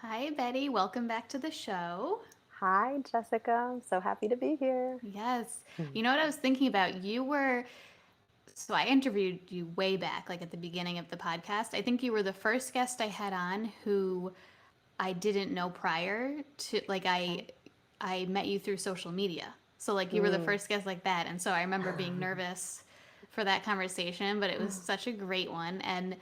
Hi, Betty. Welcome back to the show. Hi, Jessica. I'm so happy to be here. Yes. Mhm. You know what I was thinking about? So I interviewed you way back, like at the beginning of the podcast. I think you were the first guest I had on who I didn't know prior to, like, I met you through social media. So, like, you were the Mm. first guest like that. And so I remember being nervous for that conversation, but it was such a great one. And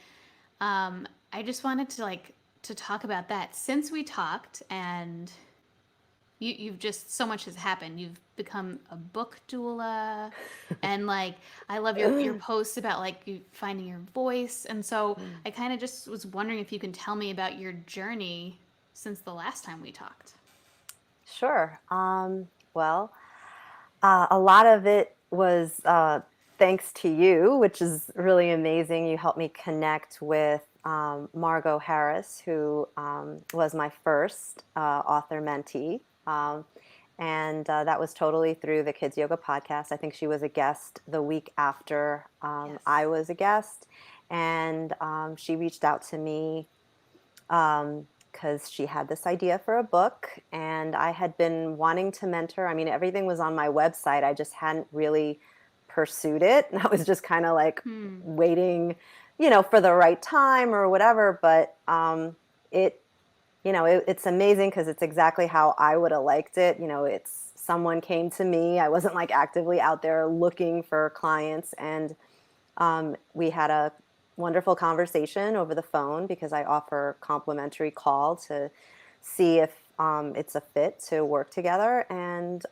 I just wanted to talk about that since we talked and you've just so much has happened. You've become a book doula, and like I love your posts about like you finding your voice. And so I kind of just was wondering if you can tell me about your journey since the last time we talked. Sure. A lot of it was thanks to you, which is really amazing. You helped me connect with Margot Harris, who was my first author mentee. And that was totally through the Kids Yoga podcast. I think she was a guest the week after Yes. I was a guest. And she reached out to me because she had this idea for a book, and I had been wanting to mentor. I mean, everything was on my website. I just hadn't really pursued it. I was just kind of like Hmm. waiting, for the right time or whatever. But it, it's amazing because it's exactly how I would have liked it. It's someone came to me. I wasn't like actively out there looking for clients, and we had a wonderful conversation over the phone because I offer complimentary call to see if it's a fit to work together. And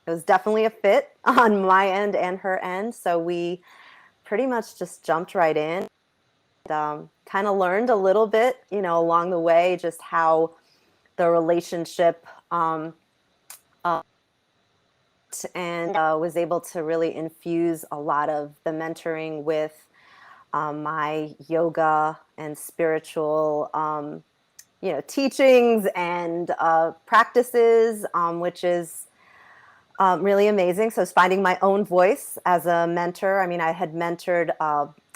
it was definitely a fit on my end and her end. So we pretty much just jumped right in. Kind of learned a little bit, along the way, just how the relationship uh, and was able to really infuse a lot of the mentoring with my yoga and spiritual, teachings and practices, which is really amazing. So it's finding my own voice as a mentor. I mean, I had mentored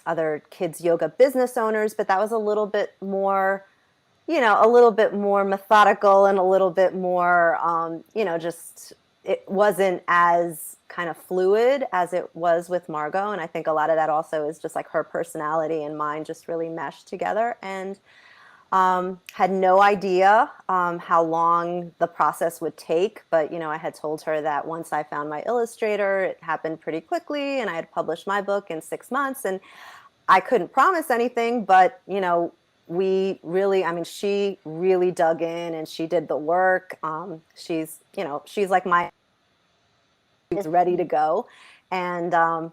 other kids yoga business owners, but that was a little bit more, a little bit more methodical and a little bit more, just it wasn't as kind of fluid as it was with Margot. And I think a lot of that also is just like her personality and mine just really meshed together. And had no idea how long the process would take, but I had told her that once I found my illustrator, it happened pretty quickly, and I had published my book in 6 months. And I couldn't promise anything, but we really, I mean, she really dug in and she did the work. She's like she's ready to go. And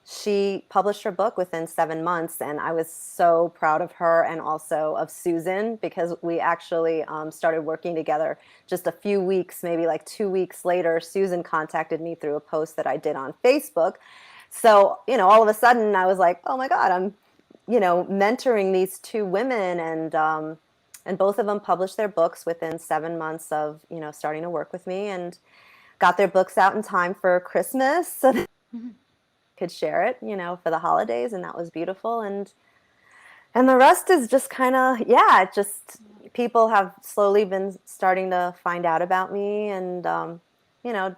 she published her book within 7 months, and I was so proud of her and also of Susan because we actually started working together just a few weeks, maybe like 2 weeks later. Susan contacted me through a post that I did on Facebook. So, all of a sudden I was like, oh my God, I'm, mentoring these two women, and both of them published their books within 7 months of, starting to work with me, and got their books out in time for Christmas so they could share it, for the holidays. And that was beautiful. And the rest is just kind of, yeah, it just people have slowly been starting to find out about me, and,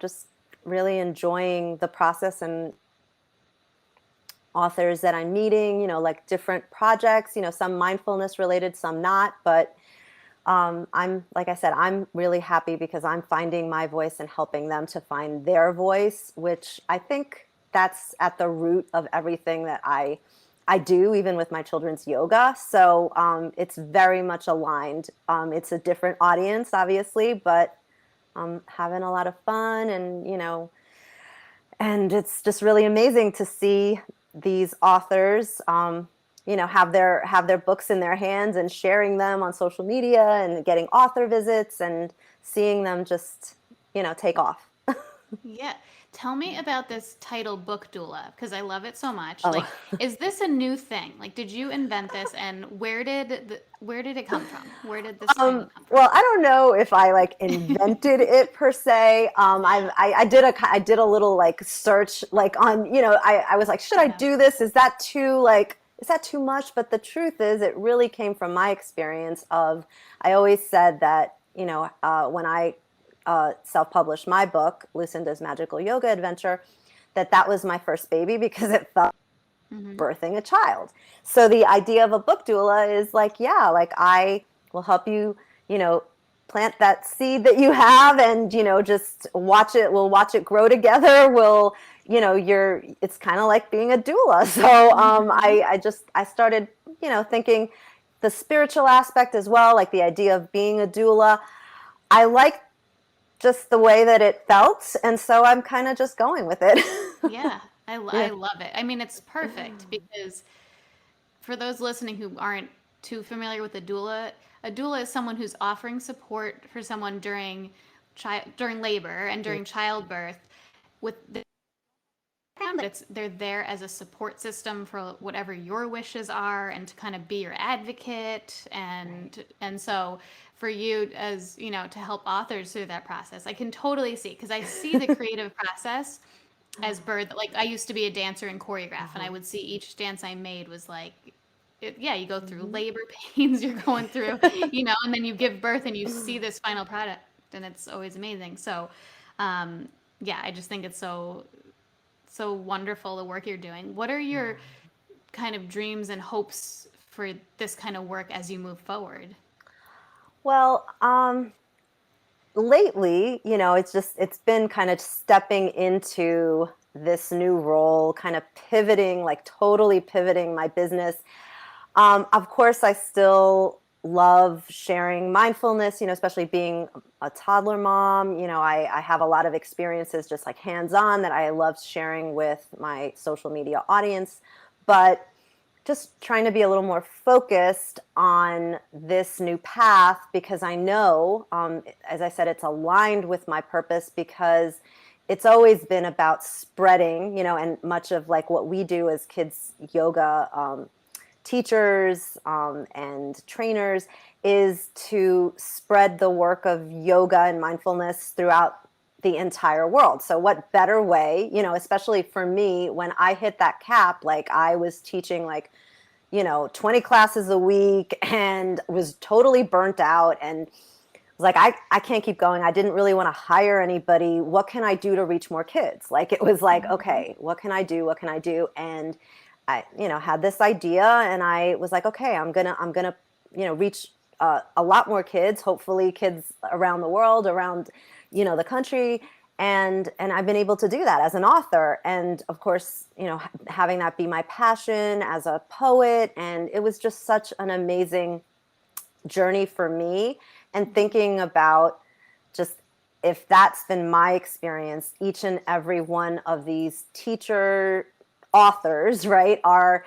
just really enjoying the process, and authors that I'm meeting, like different projects, some mindfulness related, some not. But I'm, like I said, I'm really happy because I'm finding my voice and helping them to find their voice, which I think that's at the root of everything that I do, even with my children's yoga. So it's very much aligned. It's a different audience, obviously, but I'm having a lot of fun, and it's just really amazing to see these authors have their books in their hands and sharing them on social media and getting author visits and seeing them just take off. Yeah. Tell me about this title book doula because I love it so much. Oh. Like, is this a new thing? Like, did you invent this and where did it come from? Where did this title come from? Well, I don't know if I like invented it per se. I did a little like search like on, I was like, should I Yeah. do this? Is that too like is that too much? But the truth is, it really came from my experience of, I always said that, when I self-published my book, Lucinda's Magical Yoga Adventure, that was my first baby because it felt Mm-hmm. birthing a child. So the idea of a book doula is like, yeah, like I will help you, you know, plant that seed that you have and, just watch it, we'll watch it grow together. It's kind of like being a doula. So Mm-hmm. I started, thinking the spiritual aspect as well, like the idea of being a doula. I like just the way that it felt. And so I'm kind of just going with it. Yeah, I Yeah. love it. I mean, it's perfect because for those listening who aren't too familiar with a doula is someone who's offering support for someone during labor and during childbirth with it's they're there as a support system for whatever your wishes are and to kind of be your advocate Right. and so for you as to help authors through that process I can totally see because I see the creative process as birth like I used to be a dancer and choreograph and I Uh-huh. would see each dance I made was like yeah you go through Mhm. labor pains you're going through and then you give birth and you see this final product and it's always amazing so yeah I just think it's so wonderful the work you're doing. What are your Yeah. kind of dreams and hopes for this kind of work as you move forward? Well, lately, it's been kind of stepping into this new role, kind of pivoting, like totally pivoting my business. Of course, I still love sharing mindfulness, especially being a toddler mom. I have a lot of experiences just like hands on that I love sharing with my social media audience. But just trying to be a little more focused on this new path because I know, as I said, it's aligned with my purpose because it's always been about spreading, and much of like what we do as kids yoga teachers and trainers is to spread the work of yoga and mindfulness throughout the entire world. So what better way, especially for me when I hit that cap, like I was teaching like 20 classes a week and was totally burnt out and was like, I can't keep going. I didn't really want to hire anybody. What can I do to reach more kids? Like it was like, Mm-hmm. okay, what can I do? What can I do? And I, had this idea and I was like, okay, I'm gonna, reach a lot more kids, hopefully kids around the world, around, the country. And I've been able to do that as an author. And of course, having that be my passion as a poet. And it was just such an amazing journey for me and Mm-hmm. thinking about just if that's been my experience, each and every one of these teacher authors, right, are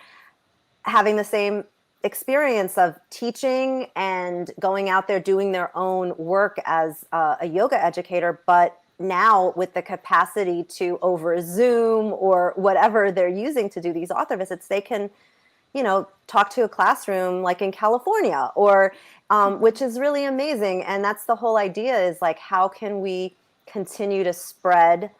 having the same experience of teaching and going out there doing their own work as a yoga educator, but now with the capacity to over Zoom or whatever they're using to do these author visits, they can talk to a classroom like in California or which is really amazing. And that's the whole idea is like, how can we continue to spread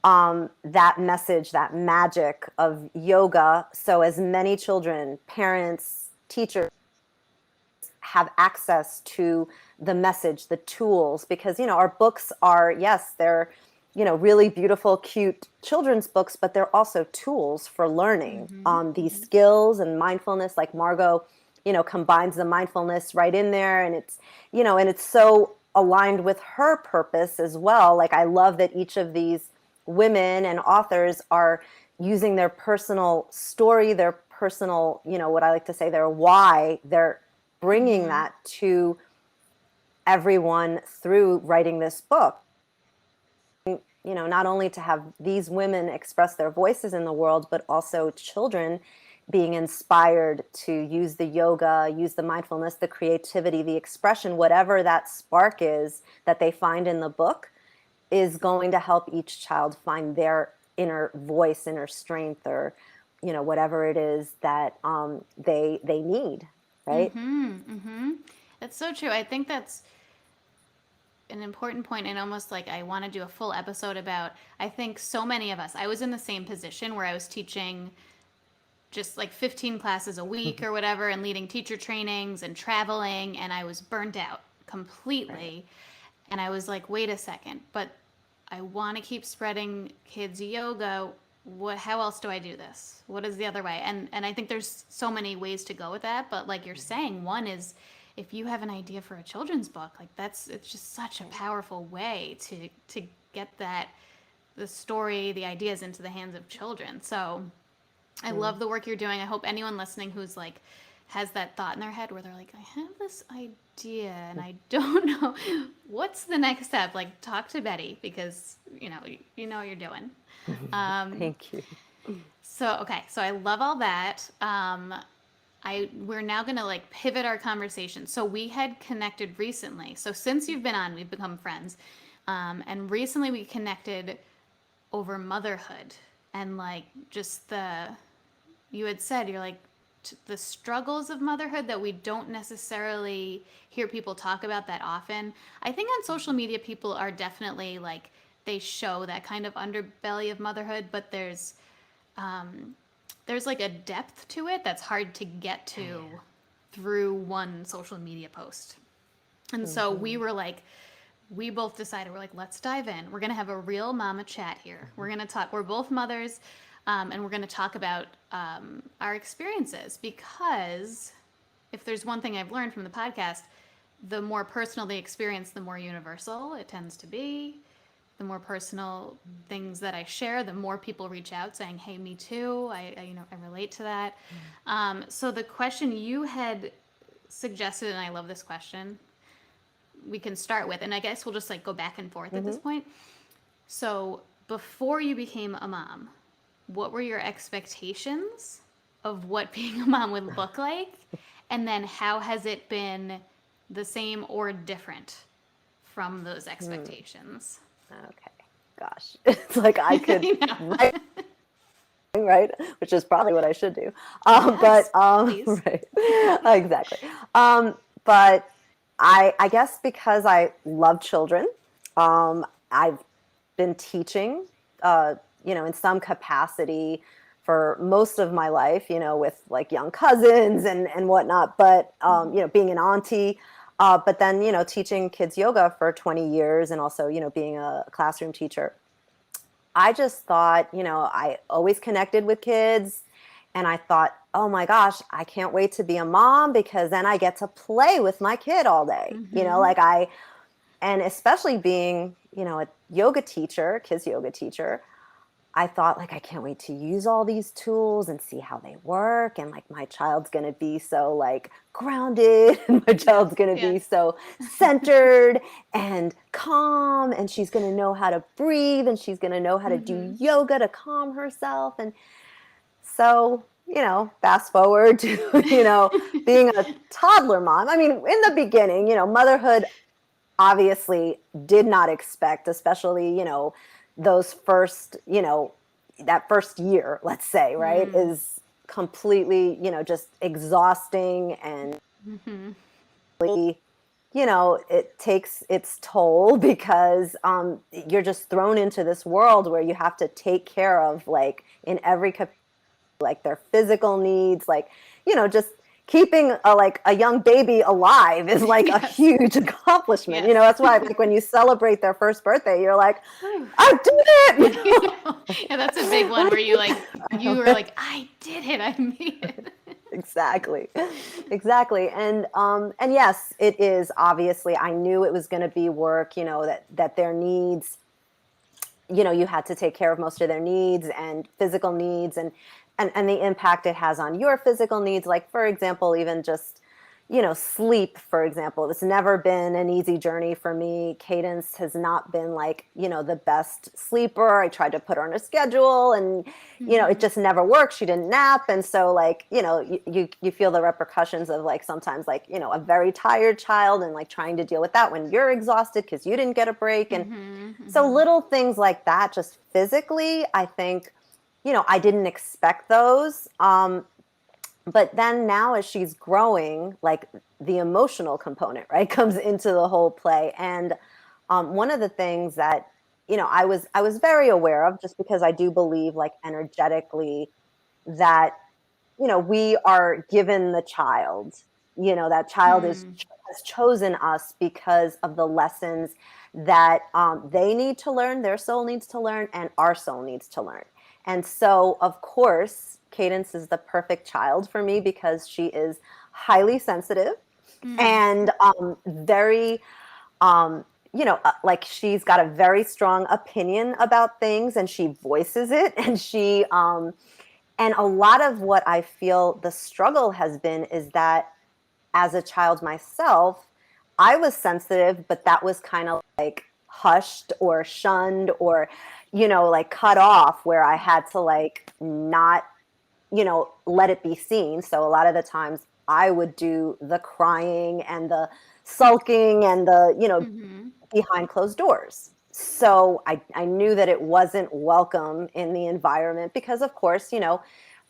that message, that magic of yoga so as many children, parents, teachers have access to the message, the tools, because, our books are, yes, they're, really beautiful, cute children's books, but they're also tools for learning Mm-hmm. these skills and mindfulness, like Margot, combines the mindfulness right in there. And it's so aligned with her purpose as well. Like, I love that each of these women and authors are using their personal story, their personal, what I like to say, their why, their bringing Mm-hmm. that to everyone through writing this book. Not only to have these women express their voices in the world, but also children being inspired to use the yoga, use the mindfulness, the creativity, the expression, whatever that spark is that they find in the book is going to help each child find their inner voice, inner strength, or whatever it is that they need, right? Mm-hmm. Mm-hmm. That's so true. I think that's an important point and almost like I want to do a full episode about I think so many of us I was in the same position where I was teaching just like 15 classes a week or whatever and leading teacher trainings and traveling, and I was burnt out Right. completely. And I was like, wait a second, but I want to keep spreading kids yoga. What, how else do I do this? What is the other way? And I think there's so many ways to go with that, but like you're saying, one is if you have an idea for a children's book, like that's it's just such a Right. powerful way to get that the story, the ideas into the hands of children. So I Mm. love the work you're doing. I hope anyone listening who's like has that thought in their head where they're like, I have this idea and I don't know what's the next step. Like, talk to Betty because you know what you're doing. Um, Thank you. so I love all that. We're now gonna like pivot our conversation. So we had connected recently. So since you've been on, we've become friends, and recently we connected over motherhood and like just the you had said you're like the struggles of motherhood that we don't necessarily hear people talk about that often. I think on social media people are definitely like they show that kind of underbelly of motherhood, but there's like a depth to it that's hard to get Oh, to yeah. through one social media post. And so we Hmm. were like, we both decided we're like, let's dive in. We're gonna have a real mama chat here. We're gonna talk. We're both mothers, and we're gonna talk about our experiences because if there's one thing I've learned from the podcast, the more personal the experience, the more universal it tends to be. The more personal things that I share, the more people reach out saying, "Hey, me too. I relate to that." So the question you had suggested, and I love this question, we can start with, and I guess we'll just like go back and forth at this Hmm. point. So before you became a mom, what were your expectations of what being a mom would look like? And then how has it been the same or different from those Hmm. expectations? Okay. Gosh, it's like I could I write, know. right? Which is probably what I should do. Yes, But please. right, exactly. But I guess because I love children, I've been teaching, uh, in some capacity for most of my life, with like young cousins and whatnot. But being an auntie, but then teaching kids yoga for 20 years, and also being a classroom teacher. I just thought, I always connected with kids. And I thought, oh my gosh, I can't wait to be a mom because then I get to play with my kid all day. Mm-hmm. And especially being, a yoga teacher, kids yoga teacher, I thought like I can't wait to use all these tools and see how they work, and like my child's going to be so like grounded and my Yeah, child's going to yeah. be so centered and calm, and she's going to know how to breathe, and she's going to know how to Mm-hmm. do yoga to calm herself. And so, fast forward to being a toddler mom. I mean, in the beginning, motherhood obviously did not expect, especially, those first, that first year, let's say, right, Mm. is completely, just exhausting, and Mm-hmm. it takes its toll because you're just thrown into this world where you have to take care of, like, in every like their physical needs, like just keeping a young baby alive is like a Yes. huge accomplishment. Yes. That's why like when you celebrate their first birthday, you're like, Whew. I did it. Yeah, that's a big one I where you were did like, I did it, I made it. exactly, exactly. And yes, it is, obviously I knew it was going to be work, that their needs, you had to take care of most of their needs and physical needs, and the impact it has on your physical needs, like for example, even just sleep, for example. It's never been an easy journey for me. Cadence has not been like the best sleeper. I tried to put her on a schedule, and it Mm-hmm. just never worked. She didn't nap, and so like you feel the repercussions of like sometimes like a very tired child, and like trying to deal with that when you're exhausted because you didn't get a break. And Mm-hmm. so Mm-hmm. little things like that, just physically, I think, I didn't expect those. But then now as she's growing, like the emotional component, right, comes into the whole play. And one of the things that, I was very aware of, just because I do believe like energetically that we are given the child, that child Hmm. has chosen us because of the lessons that they need to learn, their soul needs to learn, and our soul needs to learn. And so, of course, Cadence is the perfect child for me because she is highly sensitive Hmm. and very like she's got a very strong opinion about things and she voices it and and a lot of what I feel the struggle has been is that as a child myself, I was sensitive, but that was kind of like hushed or shunned or, like cut off where I had to like not, let it be seen. So a lot of the times I would do the crying and the sulking and the, Hmm. behind closed doors. So I knew that it wasn't welcome in the environment because, of course,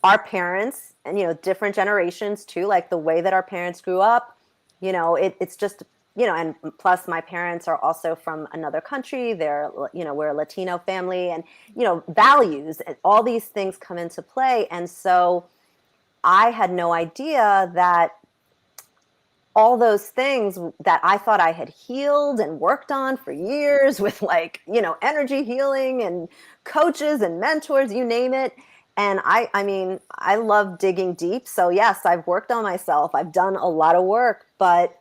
our parents and, different generations too, like the way that our parents grew up, it's just, and plus my parents are also from another country. They're, we're a Latino family and, values and all these things come into play. And so I had no idea that all those things that I thought I had healed and worked on for years with like, energy healing and coaches and mentors, you name it. And I mean, I love digging deep. So yes, I've worked on myself. I've done a lot of work, but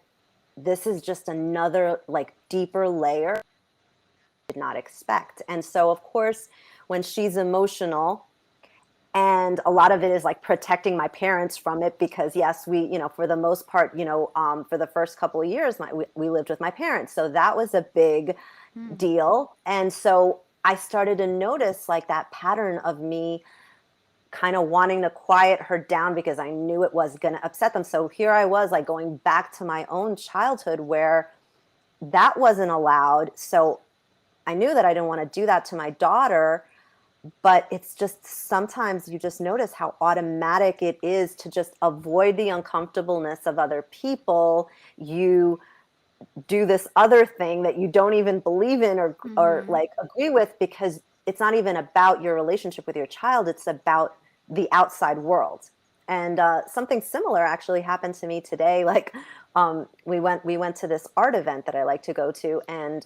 this is just another like deeper layer I did not expect. And so of course, when she's emotional, and a lot of it is like protecting my parents from it because yes we for the most part for the first couple of years we lived with my parents, so that was a big deal. And so I started to notice like that pattern of me kind of wanting to quiet her down because I knew it was going to upset them. So here I was like going back to my own childhood where that wasn't allowed. So I knew that I didn't want to do that to my daughter, but it's just sometimes you just notice how automatic it is to just avoid the uncomfortableness of other people. You do this other thing that you don't even believe in or Hmm. like agree with because it's not even about your relationship with your child, it's about the outside world. And something similar actually happened to me today. Like we went to this art event that I like to go to, and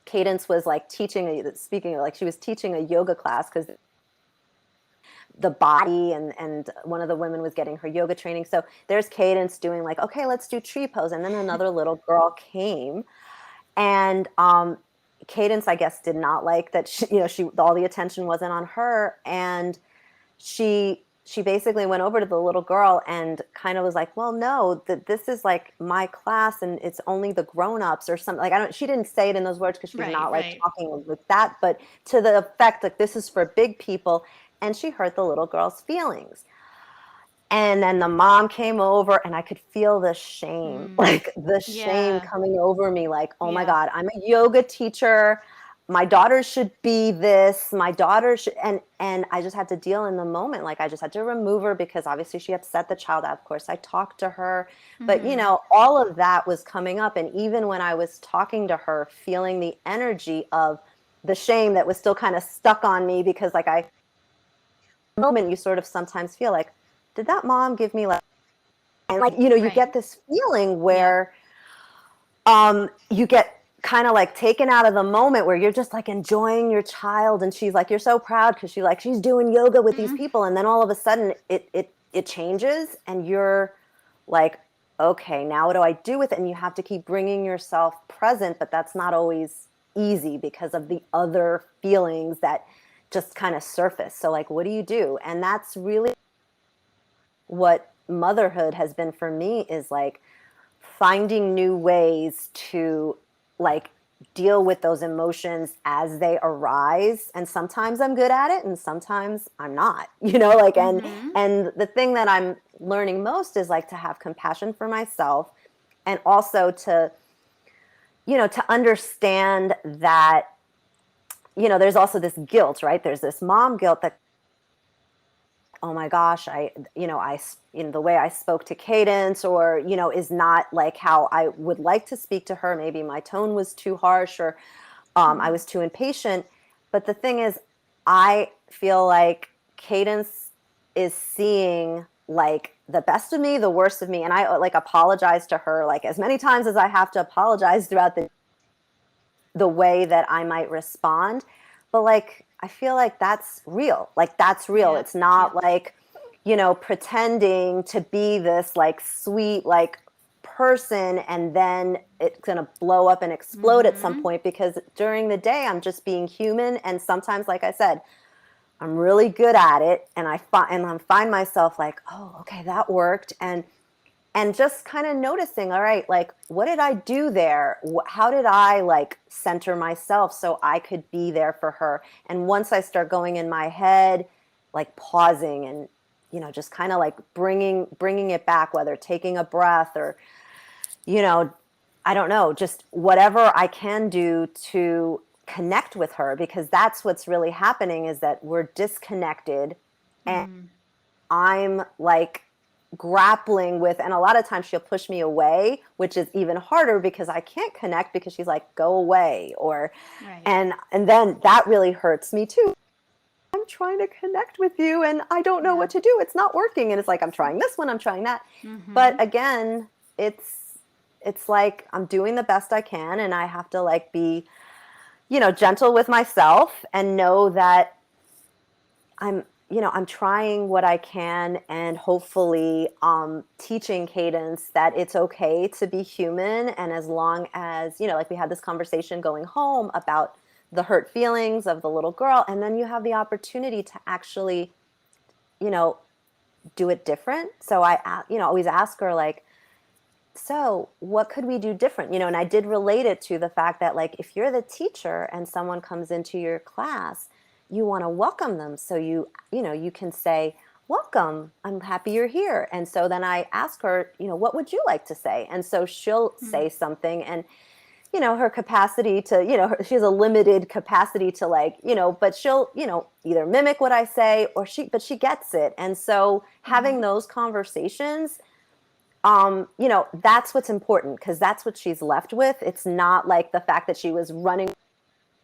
Cadence was like speaking of like she was teaching a yoga class because the body, and one of the women was getting her yoga training. So there's Cadence doing like, okay, let's do tree pose. And then another little girl came and Cadence, I guess, did not like that she all the attention wasn't on her. And she basically went over to the little girl and kind of was like, well, no, that this is like my class and it's only the grown-ups or something. Like I don't she didn't say it in those words because she's Right, not like right. talking with that, but to the effect like this is for big people. And she hurt the little girl's feelings. And then the mom came over and I could feel the shame, Mm. like the shame Yeah, coming over me, like, oh my yeah. God, I'm a yoga teacher. My daughter should be this. My daughter should, and I just had to deal in the moment. Like I just had to remove her because obviously she upset the child. Of course, I talked to her, but Hmm. all of that was coming up. And even when I was talking to her, feeling the energy of the shame that was still kind of stuck on me because like moment you sort of sometimes feel like, did that mom give me like, and like you Right. get this feeling Yep. where you get kind of like taken out of the moment where you're just like enjoying your child and she's like you're so proud because she's doing yoga with these Mhm. people, and then all of a sudden it changes and you're like, okay, now what do I do with it? And you have to keep bringing yourself present, but that's not always easy because of the other feelings that just kind of surface. So like what do you do? And that's really what motherhood has been for me, is like finding new ways to like deal with those emotions as they arise. And sometimes I'm good at it and sometimes I'm not, like, Mhm. and the thing that I'm learning most is like to have compassion for myself, and also to to understand that there's also this guilt, right? There's this mom guilt that, oh my gosh, the way I spoke to Cadence, or is not like how I would like to speak to her. Maybe my tone was too harsh, or I Mhm. was too impatient. But the thing is, I feel like Cadence is seeing like the best of me, the worst of me. And I like apologize to her like as many times as I have to apologize throughout the way that I might respond. But like, I feel like that's real. Like, that's real. Yeah. It's not Yep. like, pretending to be this like sweet, like person and then it's going to blow up and explode at some Mm-hmm. point, because during the day I'm just being human. And sometimes, like I said, I'm really good at it, and I find myself like, oh, okay, that worked, and just kind of noticing, all right, like, what did I do there? How did I like center myself so I could be there for her? And once I start going in my head, like pausing and just kind of like bringing it back, whether taking a breath or you know, I don't know, just whatever I can do to connect with her, because that's what's really happening, is that we're disconnected, and Mm. I'm like grappling with, and a lot of times she'll push me away, which is even harder because I can't connect, because she's like, go away, or Right. and then that really hurts me too. I'm trying to connect with you and I don't know Yeah. what to do. It's not working. And it's like, I'm trying this one, I'm trying that. Mm-hmm. But again, it's like I'm doing the best I can, and I have to like be, gentle with myself and know that I'm trying what I can, and hopefully teaching Cadence that it's okay to be human. And as long as, like we had this conversation going home about the hurt feelings of the little girl, and then you have the opportunity to actually, you know, do it different. So I, always ask her like, so what could we do different? And I did relate it to the fact that, like, if you're the teacher and someone comes into your class, you want to welcome them. So you can say, welcome, I'm happy you're here. And so then I ask her, what would you like to say? And so she'll Mm. say something, and her capacity to, she has a limited capacity to, like, but she'll, either mimic what I say, or but she gets it. And so Mm-hmm. having those conversations, that's what's important, because that's what she's left with. It's not like the fact that she was running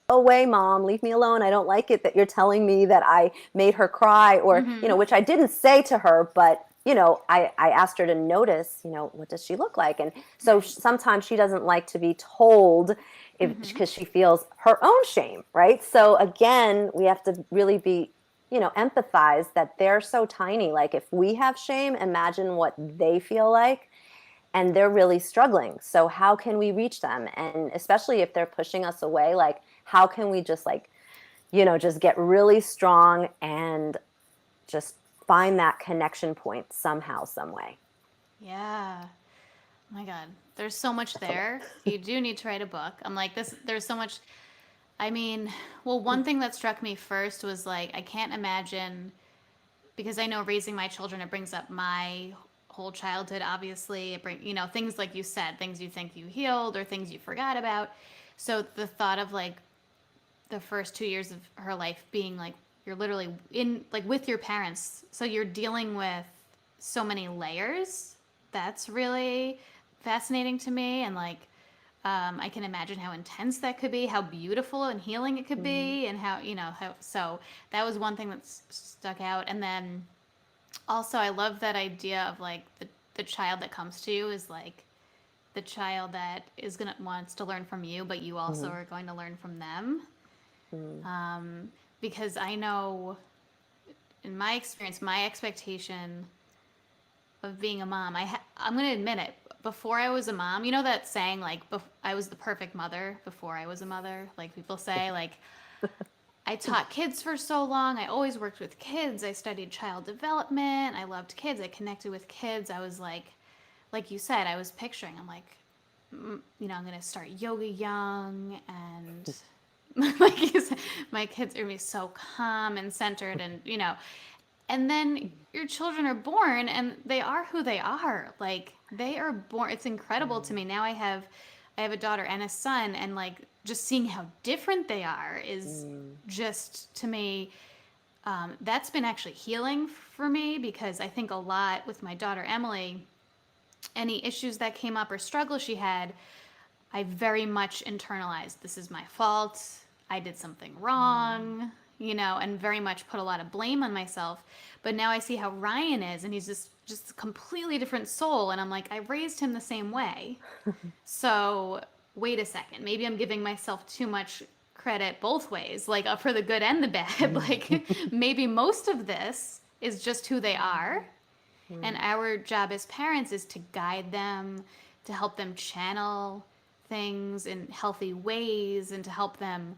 away, mom, leave me alone. I don't like it that you're telling me that I made her cry, or, Mm-hmm. which I didn't say to her, but, I asked her to notice, what does she look like? And so Right. sometimes she doesn't like to be told, Mm-hmm. because she feels her own shame, right? So again, we have to really be, empathize that they're so tiny. Like, if we have shame, imagine what they feel like, and they're really struggling. So how can we reach them? And especially if they're pushing us away, like, how can we just like, just get really strong and just find that connection point somehow, some way. Yeah. Oh my God. There's so much That's a there. lot. You do need to write a book. I'm like this. There's so much. I mean, well, one thing that struck me first was like, I can't imagine, because I know raising my children, it brings up my whole childhood, obviously. It bring, things like you said, things you think you healed or things you forgot about. So the thought of like the first 2 years of her life being like, you're literally in, like, with your parents. So you're dealing with so many layers. That's really fascinating to me. And like, I can imagine how intense that could be, how beautiful and healing it could Mm-hmm. be, and how, so that was one thing that stuck out. And then also, I love that idea of like the child that comes to you is like the child that is gonna wants to learn from you, but you also Mm-hmm. are going to learn from them. Mm-hmm. Because I know in my experience, my expectation of being a mom, I'm going to admit it. Before I was a mom, you know that saying, like, I was the perfect mother before I was a mother? Like, people say, like, I taught kids for so long. I always worked with kids. I studied child development. I loved kids. I connected with kids. I was like you said, I was picturing, I'm like, I'm going to start yoga young, and like you said, my kids are going to be so calm and centered, and, and then your children are born and they are who they are. Like, they are born. It's incredible to me. Now I have a daughter and a son, and like, just seeing how different they are is Mm-hmm. just, to me, that's been actually healing for me, because I think a lot with my daughter Emily, any issues that came up or struggles she had, I very much internalized, this is my fault. I did something wrong. and very much put a lot of blame on myself. But now I see how Ryan is, and he's just a completely different soul. And I'm like, I raised him the same way. So wait a second, maybe I'm giving myself too much credit both ways, like for the good and the bad. Like maybe most of this is just who they are. And our job as parents is to guide them, to help them channel things in healthy ways, and to help them,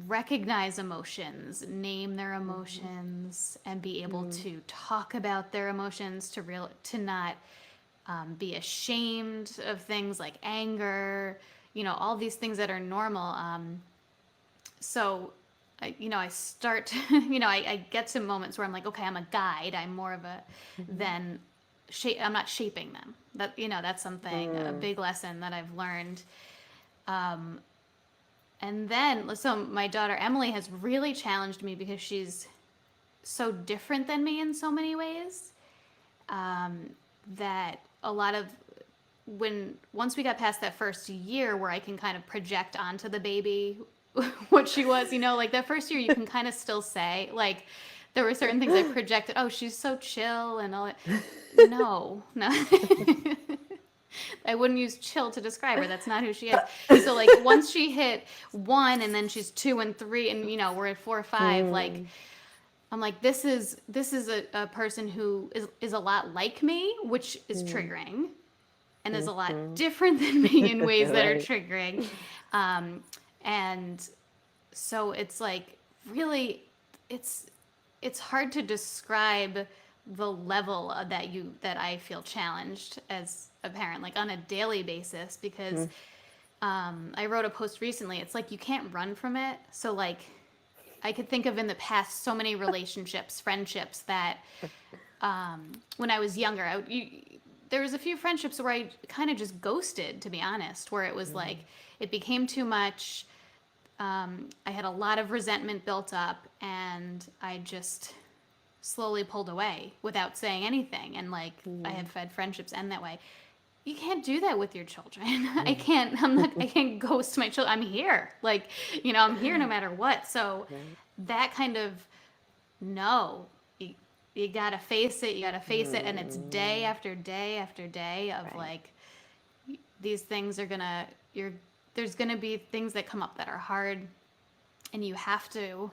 recognize emotions, name their emotions, and be able to talk about their emotions, to not be ashamed of things like anger, all these things that are normal. So, I start, I get to moments where I'm like, okay, I'm a guide. I'm more of a than I'm not shaping them. That's something, a big lesson that I've learned. And then, so my daughter Emily has really challenged me because she's so different than me in so many ways, that a lot of once we got past that first year where I can kind of project onto the baby what she was, like that first year you can kind of still say, like, there were certain things I projected, oh, she's so chill and all that. No. I wouldn't use chill to describe her. That's not who she is. So like once she hit 1 and then she's 2 and 3 and we're at 4 or 5, like I'm like, this is a person who is a lot like me, which is triggering, and is a lot different than me in ways that are triggering. And so it's like, really, it's hard to describe the level that I feel challenged as a parent, like on a daily basis, because I wrote a post recently. It's like, you can't run from it. So like, I could think of in the past so many relationships, friendships that when I was younger, there was a few friendships where I kind of just ghosted, to be honest, where it was like, it became too much. I had a lot of resentment built up, and I just slowly pulled away without saying anything. And like, I have had friendships end that way. You can't do that with your children. I can't ghost my children. I'm here. Like, I'm here no matter what. So that kind of, no, you gotta face it. You gotta face it. And it's day after day after day of like, these things are there's gonna be things that come up that are hard, and you have to,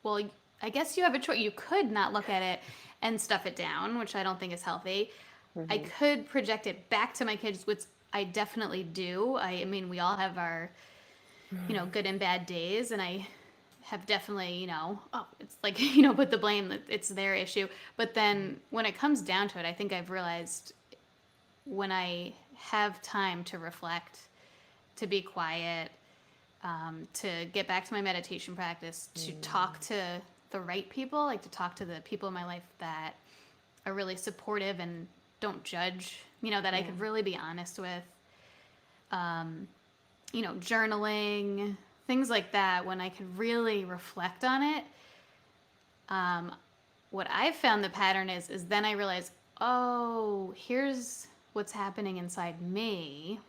well, I guess you have a choice. You could not look at it and stuff it down, which I don't think is healthy. I could project it back to my kids, which I definitely do. I mean, we all have our, good and bad days, and I have definitely, it's like, put the blame that it's their issue. But then when it comes down to it, I think I've realized when I have time to reflect, to be quiet, to get back to my meditation practice, to talk to the right people, like to talk to the people in my life that are really supportive and don't judge, that I could really be honest with, journaling, things like that, when I could really reflect on it. What I've found the pattern is then I realize, oh, here's what's happening inside me.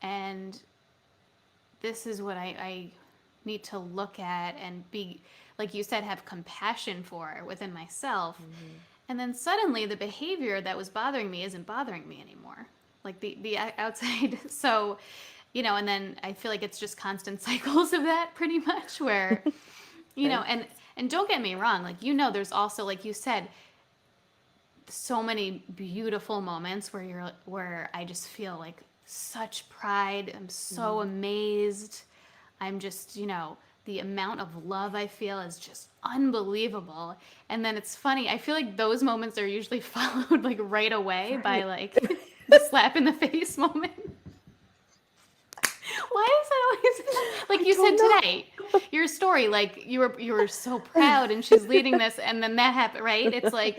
And this is what I need to look at and be, like you said, have compassion for within myself. And then suddenly the behavior that was bothering me isn't bothering me anymore. Like the outside. So, and then I feel like it's just constant cycles of that pretty much where, and don't get me wrong, like, there's also, like you said, so many beautiful moments where I just feel like such pride. I'm so amazed. I'm just, the amount of love I feel is just unbelievable. And then it's funny, I feel like those moments are usually followed like right away by like the slap in the face moment. Why is that always like you said today? Your story, like you were so proud and she's leading this, and then that happened, right? It's like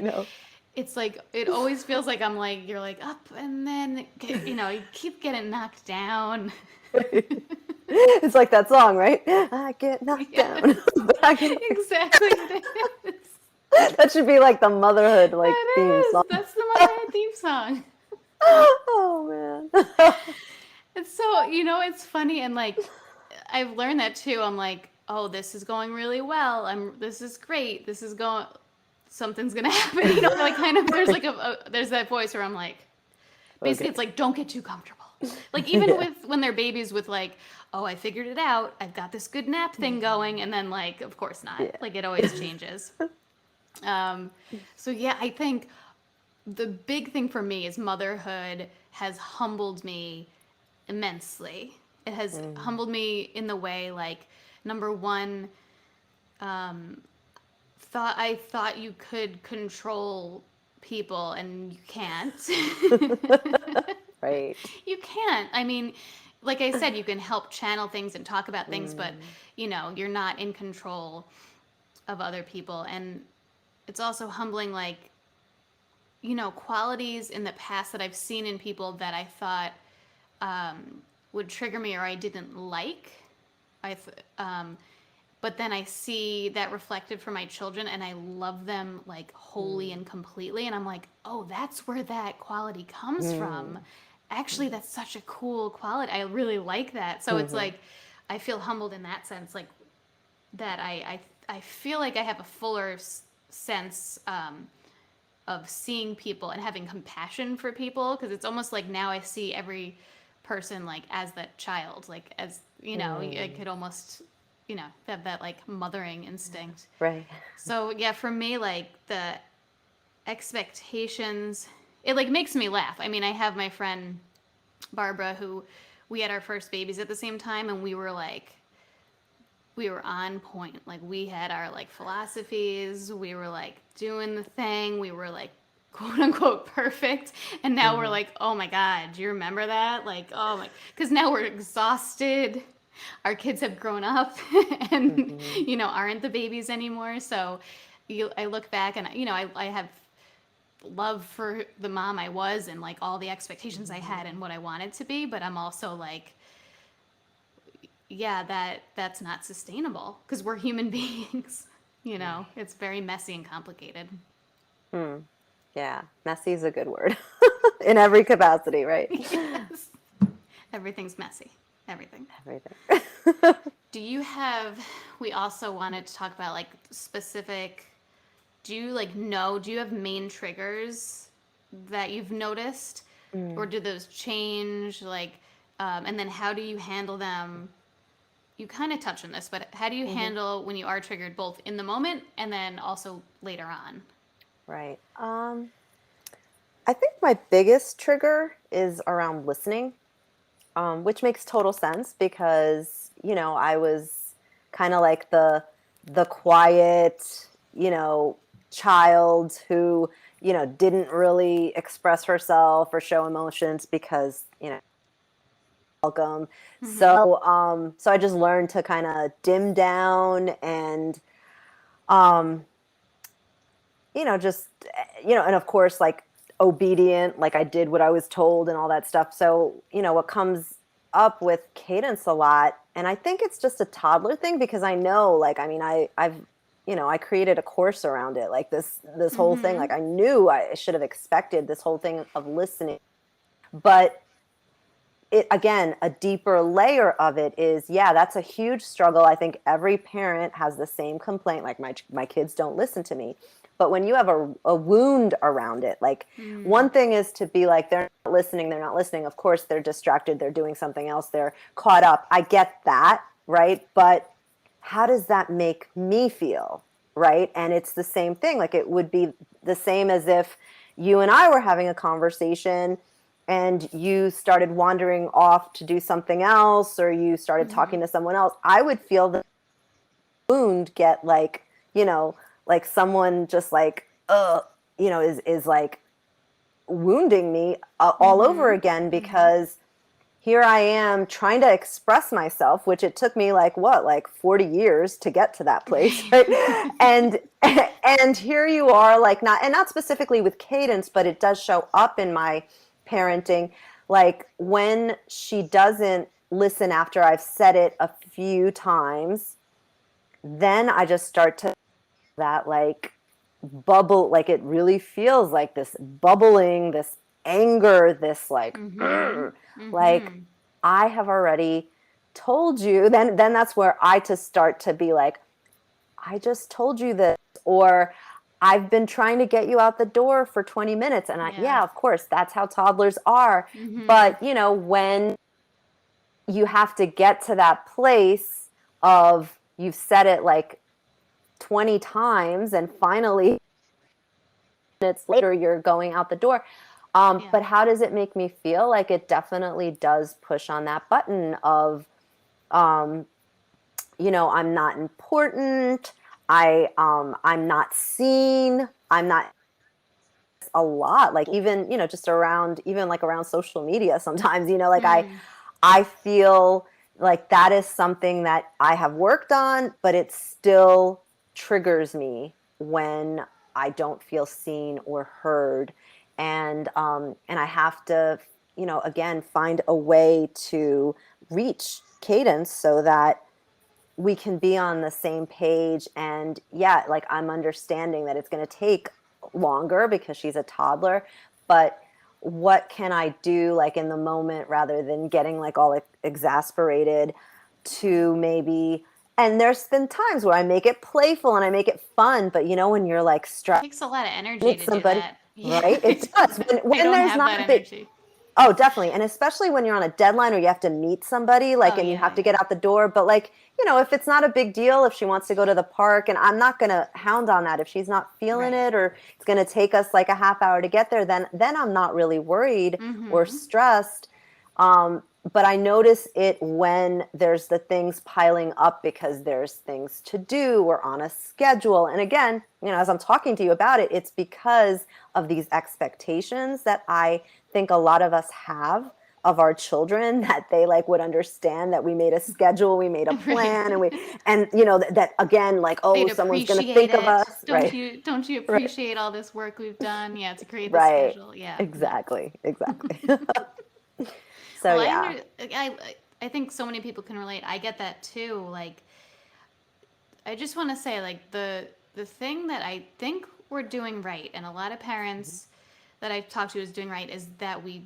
it's like it always feels like I'm like you're like up and then you keep getting knocked down. It's like that song, right? I get knocked down. But I get Exactly. It is. That should be like the motherhood like That theme is. song. That's the motherhood theme song. Oh man. It's so, it's funny, and like I've learned that too. I'm like, oh, this is going really well. This is great. This is going, something's gonna happen. Like kind of, there's like there's that voice where I'm like, basically Okay. it's like, don't get too comfortable. Like even with when they're babies with like, oh, I figured it out. I've got this good nap thing going. And then like, of course not. Yeah. Like it always changes. Um, so yeah, I think the big thing for me is motherhood has humbled me immensely. It has humbled me in the way like number one, I thought you could control people and you can't. Right. You can't. I mean, like I said, you can help channel things and talk about things, but you're not in control of other people. And it's also humbling, like, qualities in the past that I've seen in people that I thought would trigger me or I didn't like. But then I see that reflected for my children and I love them like wholly and completely. And I'm like, oh, that's where that quality comes from. Actually, that's such a cool quality. I really like that. So it's like, I feel humbled in that sense, like that I feel like I have a fuller sense of seeing people and having compassion for people, because it's almost like now I see every person like as that child, like as I could almost have that like mothering instinct. Right. So yeah, for me, like the expectations, it like makes me laugh. I mean, I have my friend Barbara who we had our first babies at the same time, and we were on point. Like we had our like philosophies, we were like doing the thing, we were like quote unquote perfect. And now we're like, oh my God, do you remember that? Like, oh my, because now we're exhausted. Our kids have grown up and, aren't the babies anymore. So I look back and, I have love for the mom I was and like all the expectations I had and what I wanted to be. But I'm also like, yeah, that's not sustainable because we're human beings. It's very messy and complicated. Yeah. Messy is a good word in every capacity, right? Yes. Everything's messy. Everything. Everything. We also wanted to talk about like specific, do you have main triggers that you've noticed? Or do those change? Like, and then how do you handle them? You kind of touch on this, but how do you handle when you are triggered both in the moment and then also later on? Right. I think my biggest trigger is around listening, which makes total sense because, I was kind of like the quiet, child who, didn't really express herself or show emotions because, welcome. So I just learned to kind of dim down and, um, just, and of course, like obedient, like I did what I was told and all that stuff. So, what comes up with Cadence a lot, and I think it's just a toddler thing because I know, like, I mean, I've, I created a course around it, like this whole thing, like I knew I should have expected this whole thing of listening, but it, again, a deeper layer of it is, yeah, that's a huge struggle. I think every parent has the same complaint, like my kids don't listen to me. But when you have a wound around it, like one thing is to be like, they're not listening, they're not listening. Of course, they're distracted, they're doing something else, they're caught up. I get that, right? But how does that make me feel, right? And it's the same thing. Like it would be the same as if you and I were having a conversation and you started wandering off to do something else, or you started talking to someone else. I would feel the wound get like, like someone just like, is like wounding me all over again because here I am trying to express myself, which it took me like 40 years to get to that place, right? and here you are, like not specifically with Cadence, but it does show up in my parenting, like when she doesn't listen after I've said it a few times, then I just start to that like bubble, like it really feels like this bubbling, this anger, this like I have already told you, then that's where I to start to be like, I just told you this, or I've been trying to get you out the door for 20 minutes. And Yeah. yeah, of course, that's how toddlers are. Mm-hmm. But, when you have to get to that place of you've said it like 20 times and finally minutes later you're going out the door. Yeah. But how does it make me feel? Like it definitely does push on that button of, um, I'm not important. I'm not seen. I'm not a lot. Like even, just around, even like around social media sometimes, like Mm. I feel like that is something that I have worked on, but it still triggers me when I don't feel seen or heard. And I have to, again, find a way to reach Cadence so that we can be on the same page. And yeah, like I'm understanding that it's going to take longer because she's a toddler, but what can I do like in the moment rather than getting like all exasperated to maybe, and there's been times where I make it playful and I make it fun, but when you're like stressed, Takes a lot of energy meet to do somebody, that. Yeah. right? It does. I When don't there's have not that a big, energy. oh, definitely. And especially when you're on a deadline or you have to meet somebody, like, Oh and you yeah, have to yeah. get out the door. But, like, if it's not a big deal, if she wants to go to the park, and I'm not going to hound on that. If she's not feeling Right. it or it's going to take us like a half hour to get there, then I'm not really worried or Mm-hmm. stressed. But I notice it when there's the things piling up because there's things to do. We're on a schedule. And again, as I'm talking to you about it, it's because of these expectations that I think a lot of us have of our children, that they like would understand that we made a schedule, we made a Right. plan, and that again, like, oh, They'd someone's going to appreciate think of it. us, Don't right? you don't you Right. appreciate all this work we've done? Yeah, to create the Right. schedule. Yeah. No. Exactly. So Well, yeah. I think so many people can relate. I get that too. Like I just want to say like the thing that I think we're doing right and a lot of parents that I've talked to is doing right is that we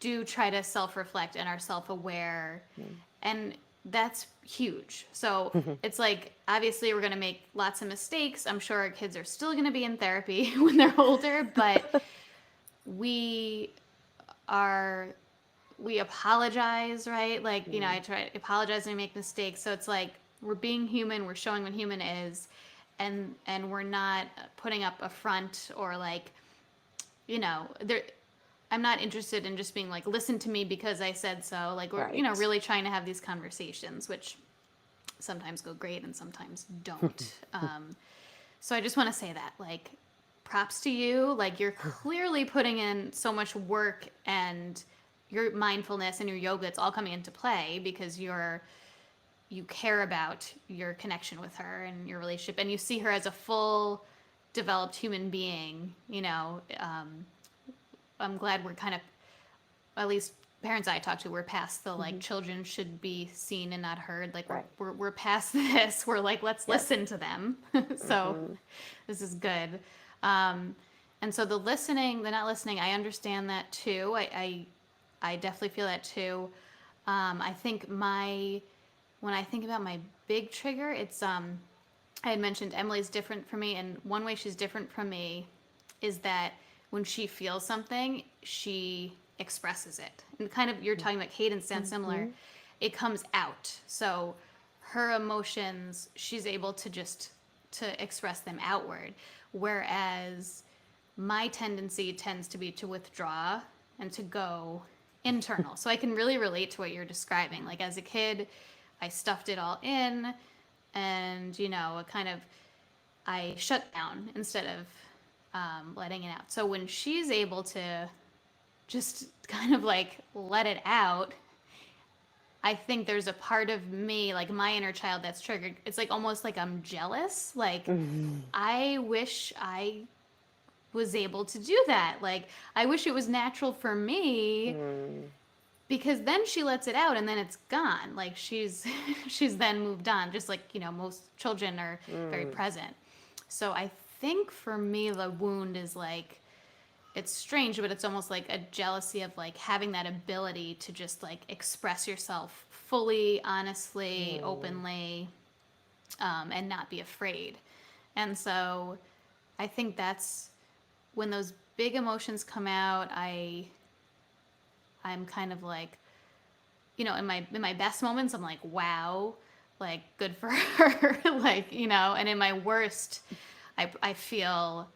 do try to self-reflect and are self-aware and that's huge. So it's like obviously we're going to make lots of mistakes. I'm sure our kids are still going to be in therapy when they're older, but we are we apologize, right? Like, I try to apologize when we make mistakes. So it's like we're being human, we're showing what human is, and we're not putting up a front or like, there I'm not interested in just being like, listen to me because I said so. Like we're, Right. really trying to have these conversations, which sometimes go great and sometimes don't. So I just want to say that, like, props to you. Like, you're clearly putting in so much work and your mindfulness and your yoga, it's all coming into play because you care about your connection with her and your relationship and you see her as a full developed human being. I'm glad we're kind of, at least parents I talk to, we're past the like children should be seen and not heard. Like Right. we're past this. We're like, let's Yep. listen to them. So this is good. Um, and so the not listening, I understand that too. I definitely feel that too. I think when I think about my big trigger, it's I had mentioned Emily's different from me, and one way she's different from me is that when she feels something, she expresses it. And kind of, you're talking about cadence sounds similar. It comes out. So her emotions, she's able to just to express them outward, whereas my tendency tends to be to withdraw and to go internal. So I can really relate to what you're describing. Like as a kid, I stuffed it all in and, it kind of, I shut down instead of letting it out. So when she's able to just kind of like let it out, I think there's a part of me, like my inner child, that's triggered. It's like almost like I'm jealous. Like, I wish I was able to do that. Like, I wish it was natural for me because then she lets it out and then it's gone. Like, she's she's then moved on, just like, most children are very present. So I think for me, the wound is like it's strange, but it's almost like a jealousy of like having that ability to just like express yourself fully, honestly, Mm, openly, and not be afraid. And so I think that's when those big emotions come out. I'm kind of like, in my best moments, I'm like, wow, like good for her, like, and in my worst, I feel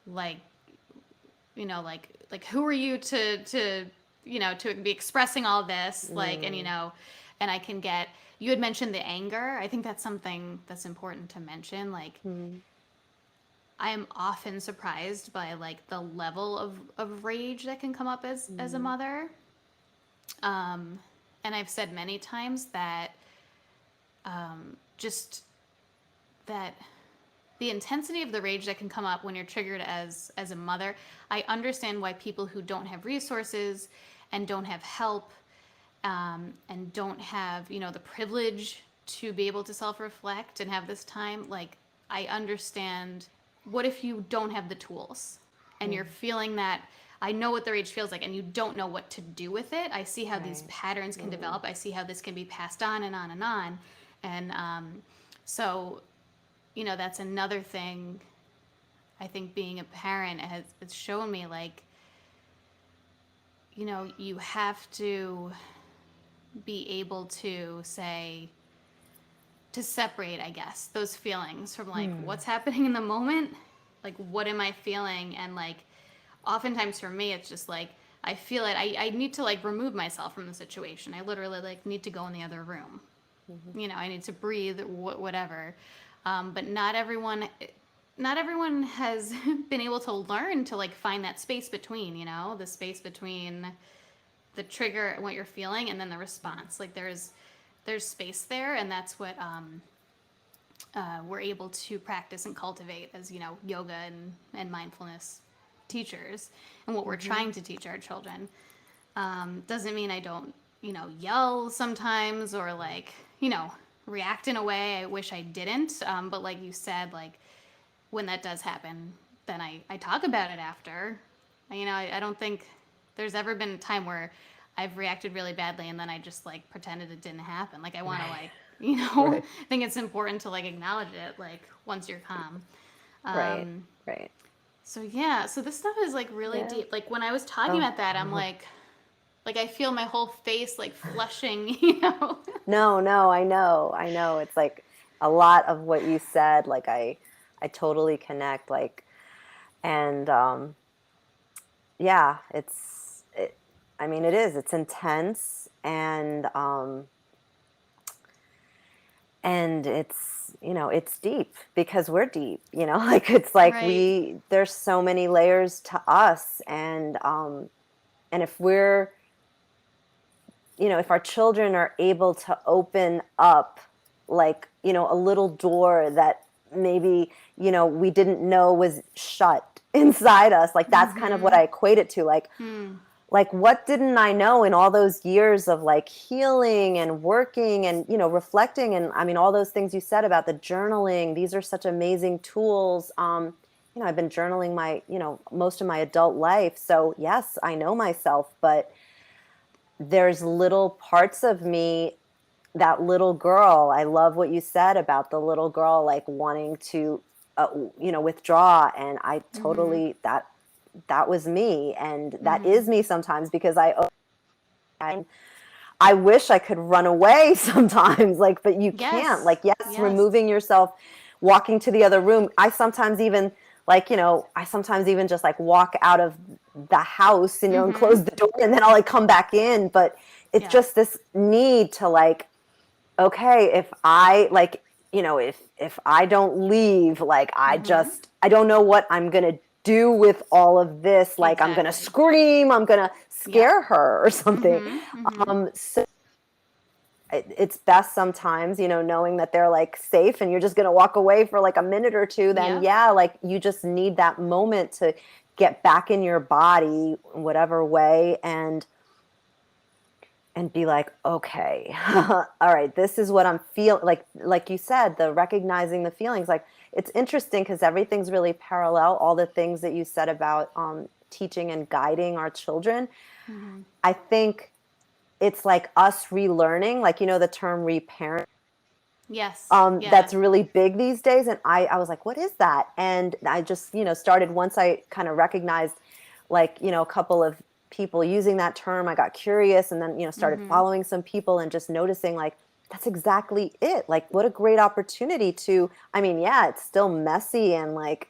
like, like who are you to be expressing all this, like, and mm, and I can get. You had mentioned the anger. I think that's something that's important to mention. Like, mm, I am often surprised by like the level of rage that can come up as a mm, mother. Um, and I've said many times that just that the intensity of the rage that can come up when you're triggered as a mother, I understand why people who don't have resources and don't have help, and don't have the privilege to be able to self-reflect and have this time, like, I understand. What if you don't have the tools and you're mm. feeling that? I know what the rage feels like, and you don't know what to do with it. I see how these Right. patterns can Mm, develop. I see how this can be passed on and on and on. And so, that's another thing. I think being a parent has it's shown me, like, you have to be able to say, to separate, I guess, those feelings from like mm, what's happening in the moment, like what am I feeling, and like oftentimes for me it's just like I feel it. I need to like remove myself from the situation. I literally like need to go in the other room. mhm. I need to breathe, whatever. But not everyone has been able to learn to like find that space between, the space between the trigger and what you're feeling and then the response. Like there's space there, and that's what we're able to practice and cultivate as yoga and mindfulness teachers, and what we're Mhm. trying to teach our children. Doesn't mean I don't yell sometimes, or like react in a way I wish I didn't, but like you said, like when that does happen, then I talk about it after. I don't think there's ever been a time where I've reacted really badly and then I just like pretended it didn't happen. Like I want to Right. like, Right. I think it's important to like acknowledge it like once you're calm. Right. Um, Right. so yeah, so this stuff is like really Yeah. deep. Like when I was talking Oh. about that, I'm like I feel my whole face like flushing, No, no, I know. I know. It's like a lot of what you said, like I totally connect, like, and yeah, I mean it is. It's intense, and it's, it's deep because we're deep, like it's like right? there's so many layers to us, and if we're, if our children are able to open up, like, a little door that maybe, we didn't know was shut inside us, like that's kind of what Mm-hmm. I equate it to, Hmm. like what didn't I know in all those years of like healing and working and, reflecting, and I mean all those things you said about the journaling, these are such amazing tools. I've been journaling my, most of my adult life, so yes, I know myself, but there's little parts of me, that little girl. I love what you said about the little girl like wanting to withdraw, and I Mm-hmm. totally, that was me, and that Mm-hmm. is me sometimes because I wish I could run away sometimes, like, but you can't. Yes. Like, yes, Yes. removing yourself, walking to the other room. I sometimes even, like, I sometimes even just like walk out of the house, and Mm-hmm. close the door, and then I'll like come back in. But it's Yeah. just this need to like, okay, if I like, if I don't leave, like Mm-hmm. I don't know what I'm gonna do with all of this. Like I'm gonna Exactly. scream, I'm gonna Yep. scare her or something. Mm-hmm. Mm-hmm. So it's best sometimes, knowing that they're like safe and you're just gonna walk away for like a minute or two. Then Yep. yeah, like you just need that moment to get back in your body, whatever way, and be like, okay, all right, this is what I'm feeling. Like you said, the recognizing the feelings. Like it's interesting because everything's really parallel. All the things that you said about teaching and guiding our children, Mm-hmm. I think it's like us relearning, like, the term reparent. Yes. Yeah. That's really big these days. And I was like, what is that? And I just, started, once I kind of recognized, like, a couple of people using that term, I got curious, and then, started Mm-hmm. following some people and just noticing, like, that's exactly it. Like, what a great opportunity to, I mean, yeah, it's still messy and like,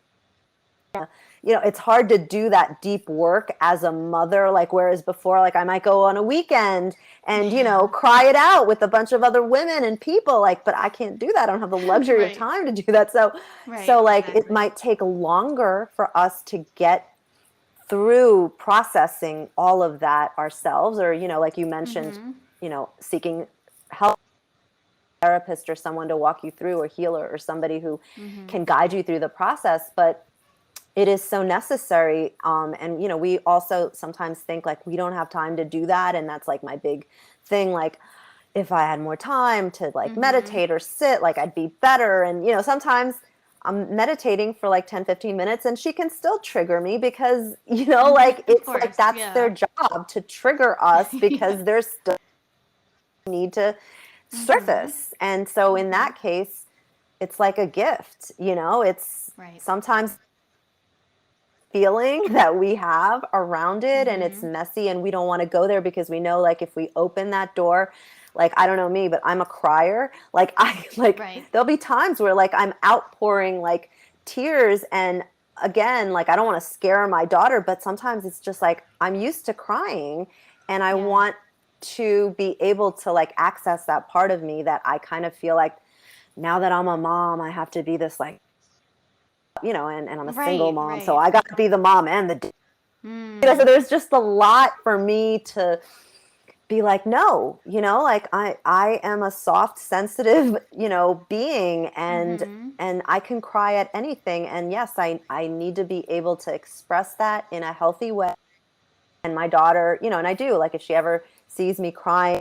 it's hard to do that deep work as a mother, like, whereas before, like, I might go on a weekend and, Yeah. cry it out with a bunch of other women and people, like, but I can't do that. I don't have the luxury of Right. time to do that. So Right. like, it Exactly. might take longer for us to get through processing all of that ourselves, or, like you mentioned, Mm-hmm. seeking help, therapist or someone to walk you through, a healer or somebody who Mm-hmm. can guide you through the process. But it is so necessary. And, we also sometimes think like we don't have time to do that. And that's like my big thing. Like, if I had more time to like Mm-hmm. meditate or sit, like, I'd be better. And, sometimes I'm meditating for like 10-15 minutes and she can still trigger me because, Mm-hmm. like, Of it's like, course. that's their Yeah. job to trigger us Yeah. because they're still need to Mm-hmm. surface. And so in Mm-hmm. that case, it's like a gift, it's Right. sometimes feeling that we have around it, and it's Mm-hmm. messy, and we don't want to go there because we know, like, if we open that door, like, I don't know me, but I'm a crier. Like, I like, Right. there'll be times where like I'm outpouring like tears, and again, like, I don't want to scare my daughter, but sometimes it's just like I'm used to crying, and I Yeah. want to be able to like access that part of me that I kind of feel like now that I'm a mom, I have to be this like, and I'm a single Right. mom, so Right. I got to be the mom and the, so Mm. there's just a lot for me to be like, no, like, I am a soft, sensitive, being, Mm-hmm. and I can cry at anything. And yes, I need to be able to express that in a healthy way. And my daughter, and I do, like, if she ever sees me crying,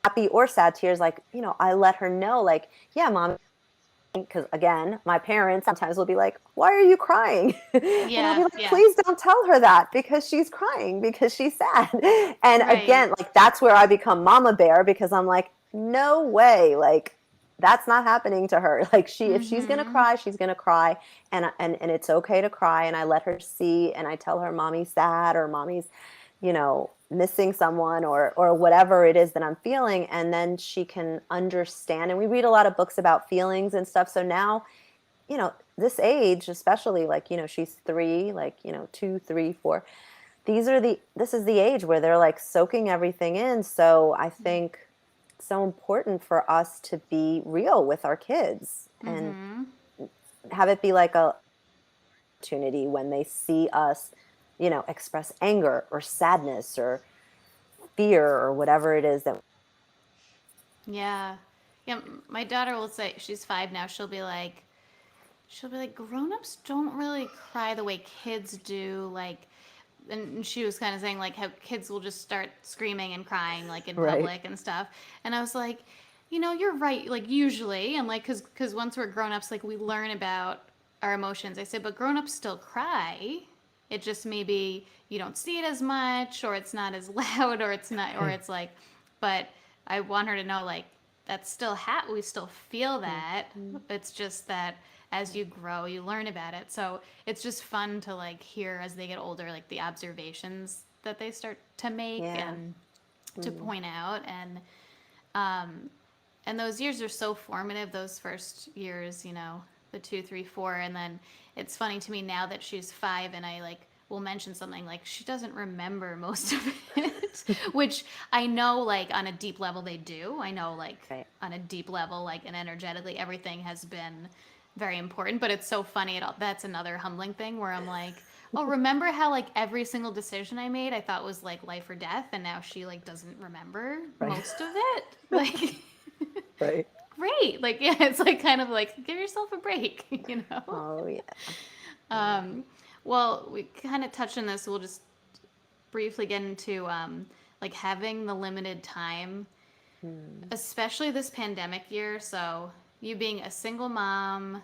happy or sad tears, like, I let her know, like, yeah, mom, because again, my parents sometimes will be like, why are you crying? And I'll be Yeah. like, Yeah. please don't tell her that, because she's crying because she's sad. And Right. again, like, that's where I become mama bear, because I'm like, no way, like, that's not happening to her. Like, if she's gonna Mm-hmm. cry, she's gonna cry, and it's okay to cry. And I let her see, and I tell her mommy's sad, or mommy's, missing someone, or whatever it is that I'm feeling, and then she can understand. And we read a lot of books about feelings and stuff. So now, this age, especially, like, she's 3, like, 2, 3, 4. This is the age where they're like soaking everything in. So I think it's so important for us to be real with our kids and Mm-hmm. have it be like a opportunity when they see us, express anger or sadness or fear or whatever it is that. Yeah. Yeah. My daughter will say, she's 5 now. She'll be like, grown-ups don't really cry the way kids do. Like, and she was kind of saying like how kids will just start screaming and crying like in Right. public and stuff. And I was like, you're right. Like usually, I'm like, because once we're grown-ups, like we learn about our emotions. I said, but grown-ups still cry. It just maybe you don't see it as much, or it's not as loud, or it's not, or it's like, but I want her to know like that's still we still feel that. Mhm. It's just that as you grow, you learn about it. So it's just fun to like hear as they get older, like the observations that they start to make Yeah. and to Mhm. point out. Um, and those years are so formative. Those first years, the 2, 3, 4, and then it's funny to me now that she's 5, and I like will mention something like she doesn't remember most of it, which I know like on a deep level they do. I know like Right. on a deep level, like and energetically, everything has been very important. But it's so funny. That's another humbling thing where I'm like, oh, remember how like every single decision I made I thought was like life or death, and now she like doesn't remember Right. most of it. Like, Right. great. Like, yeah, it's like kind of like give yourself a break, you know. Oh yeah. Yeah. Um, well, we kind of touched on this. We'll just briefly get into like having the limited time, Hmm. especially this pandemic year. So, you being a single mom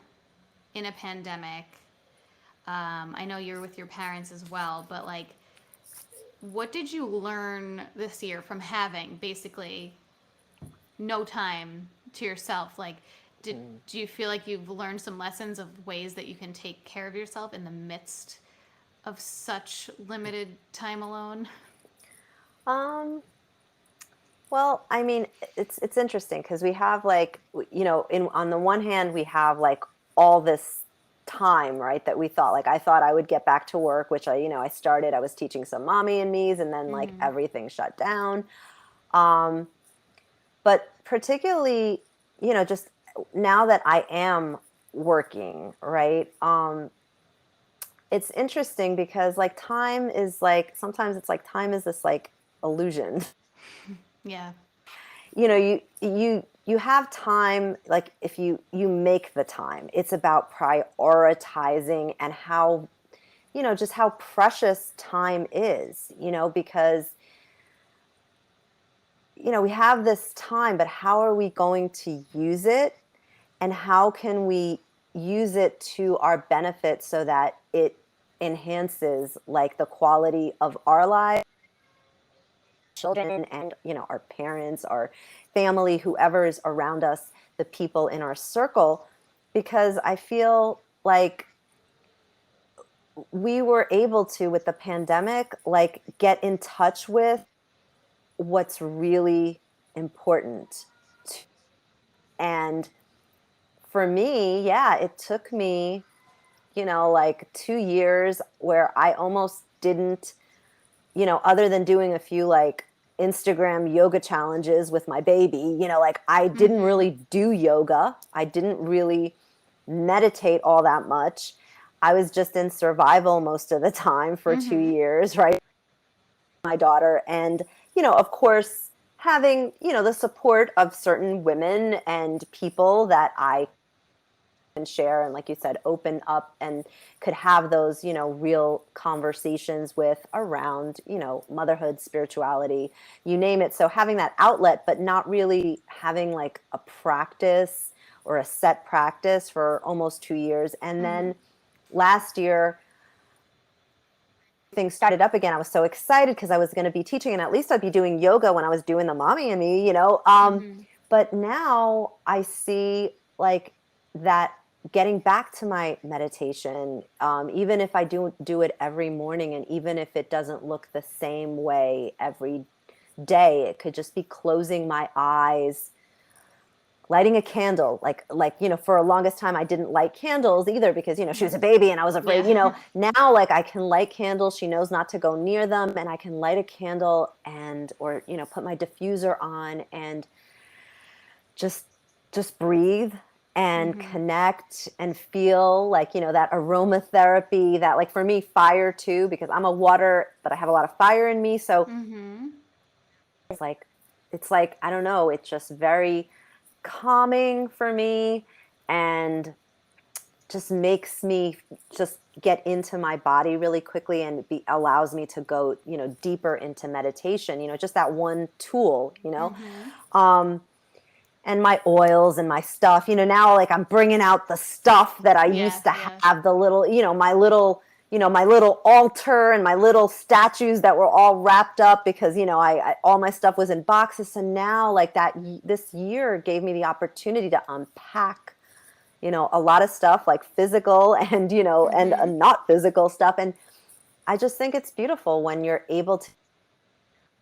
in a pandemic, I know you're with your parents as well, but like, what did you learn this year from having basically no time to yourself? Like, do you feel like you've learned some lessons of ways that you can take care of yourself in the midst of such limited time alone? Um, well, I mean, it's interesting because we have like, in on the one hand, we have like all this time, right? That we thought, like, I thought I would get back to work, which I was teaching some mommy and me's, and then like Mm-hmm. everything shut down. Um, but particularly, just now that I am working, right? It's interesting because like time is like, sometimes it's like time is this like illusion. Yeah. You have time, like if you make the time. It's about prioritizing and how, just how precious time is, because we have this time, but how are we going to use it, and how can we use it to our benefit so that it enhances like the quality of our lives, children, and our parents, our family, whoever is around us, the people in our circle. Because I feel like we were able to, with the pandemic, like get in touch with what's really important. And for me, yeah, it took me, like 2 years where I almost didn't, other than doing a few like Instagram yoga challenges with my baby, like I didn't Mm-hmm. really do yoga. I didn't really meditate all that much. I was just in survival most of the time for two Mm-hmm. years, right? My daughter. And, of course, having, the support of certain women and people that I and share, and like you said, open up and could have those real conversations with around motherhood, spirituality, you name it. So having that outlet, but not really having like a practice or a set practice for almost 2 years. And Mm-hmm. then last year things started up again. I was so excited because I was going to be teaching, and at least I'd be doing yoga when I was doing the mommy and me, Mm-hmm. but now I see like that getting back to my meditation, even if I do it every morning, and even if it doesn't look the same way every day, it could just be closing my eyes, lighting a candle, like for a longest time I didn't light candles either because she was a baby and I was afraid. Yeah. Now like I can light candles, she knows not to go near them, and I can light a candle and or put my diffuser on and just breathe and Mm-hmm. connect and feel like that aromatherapy, that like for me fire too, because I'm a water but I have a lot of fire in me. So Mm-hmm. it's like I don't know, it's just very calming for me, and just makes me just get into my body really quickly, and allows me to go deeper into meditation, just that one tool. Mm-hmm. um and my oils and my stuff, now like I'm bringing out the stuff that I Yeah. used to Yeah. have, the little, my little altar and my little statues that were all wrapped up because I all my stuff was in boxes. So now like this year gave me the opportunity to unpack a lot of stuff, like physical and and Mm-hmm. not physical stuff. And I just think it's beautiful when you're able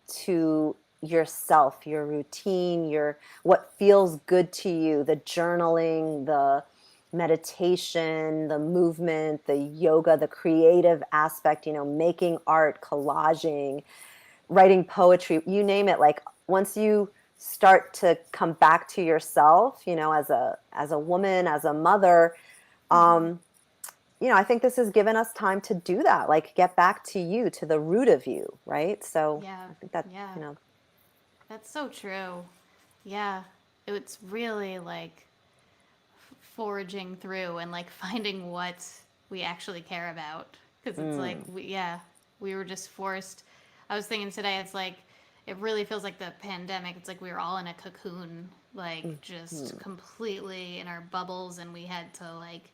to yourself, your routine, your what feels good to you, the journaling, the meditation, the movement, the yoga, the creative aspect, making art, collaging, writing poetry, you name it. Like once you start to come back to yourself, as a woman, as a mother, Mm-hmm. um, I think this has given us time to do that, like get back to you, to the root of you, right? So Yeah. I think that, Yeah. That's so true. Yeah. It's really like foraging through and like finding what we actually care about. Because it's like, mm, yeah, we were just forced. I was thinking today, it's like, it really feels like the pandemic. It's like we were all in a cocoon, like mm, just mm, completely in our bubbles, and we had to like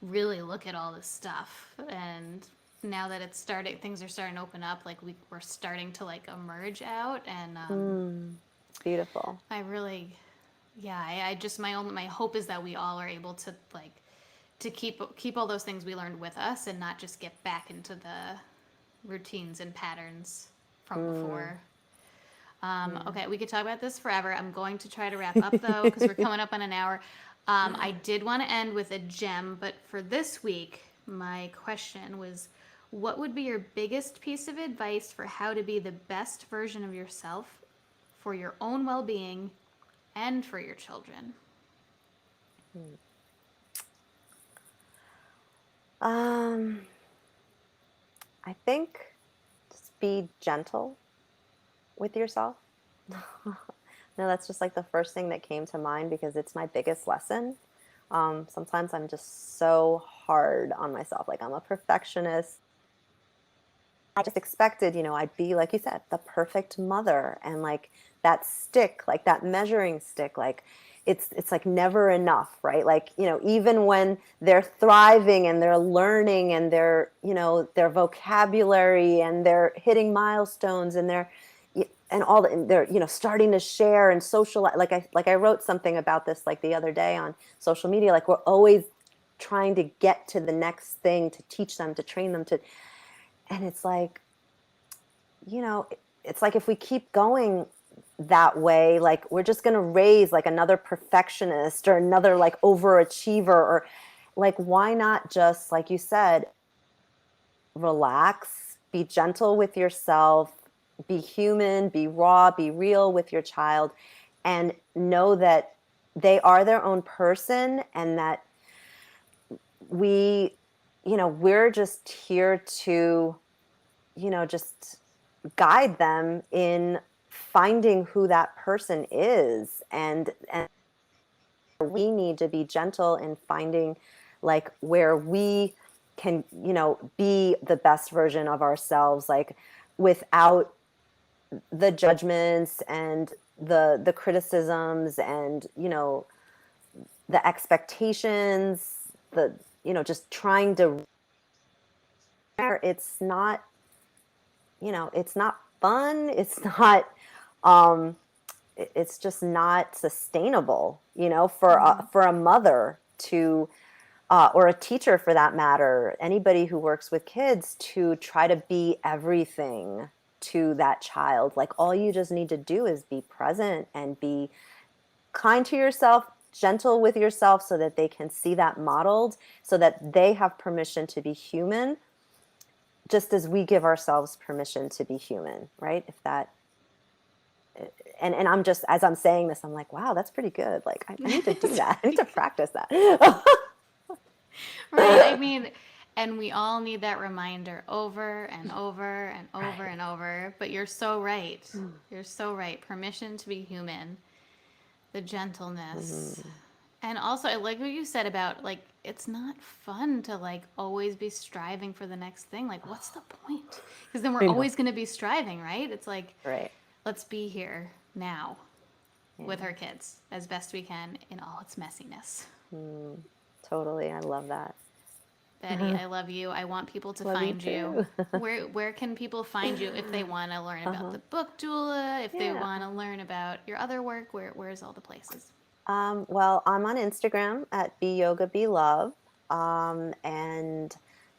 really look at all this stuff. And now that it's starting, things are starting to open up, like we're starting to like emerge out. And Mm, beautiful. I really, yeah, I just, my hope is that we all are able to like, to keep all those things we learned with us and not just get back into the routines and patterns from Mm, before. yeah. Okay, we could talk about this forever. I'm going to try to wrap up though, because we're coming up on an hour. I did want to end with a gem, but for this week, my question was, what would be your biggest piece of advice for how to be the best version of yourself for your own well being and for your children? Mm. Um, I think just be gentle with yourself. No, that's just like the first thing that came to mind because it's my biggest lesson. Sometimes I'm just so hard on myself. Like I'm a perfectionist. I just expected, I'd be, like you said, the perfect mother. And like that stick, like that measuring stick, like it's like never enough, right? Like, even when they're thriving and they're learning and their vocabulary and they're hitting milestones and and all and they're, starting to share and socialize. Like I wrote something about this like the other day on social media. Like we're always trying to get to the next thing to teach them, to train them to, and it's like, it's like if we keep going that way, like we're just going to raise like another perfectionist or another like overachiever, or like, why not just, like you said, relax, be gentle with yourself, be human, be raw, be real with your child, and know that they are their own person, and that we, we're just here to, just guide them in finding who that person is, and we need to be gentle in finding like where we can, be the best version of ourselves, like without the judgments and the criticisms and, the expectations, the, just trying to, it's not, it's not fun, it's not, um it's just not sustainable, for a mother to, or a teacher for that matter, anybody who works with kids, to try to be everything to that child. Like all you just need to do is be present and be kind to yourself, gentle with yourself, so that they can see that modeled, so that they have permission to be human, just as we give ourselves permission to be human, right? If that, and I'm just, as I'm saying this, I'm like, wow, that's pretty good. Like I need to do It's that. I need pretty to good. practice that. Right. I mean, and we all need that reminder over and over and over Right. and over. But you're so right. You're so right. Permission to be human, the gentleness. Mhm. And also, I like what you said about like, it's not fun to like always be striving for the next thing. Like, what's the point? Because then we're I know. always going to be striving, right? It's like, Right. let's be here now with Yeah. our kids as best we can in all its messiness. Mm, totally. I love that. Betty, I love you. I want people to Love you find you. too. Where can people find you if they want to learn about Uh-huh. the book doula, if they Yeah. want to learn about your other work, where's all the places? Well, I'm on Instagram at Be Yoga Be Love. And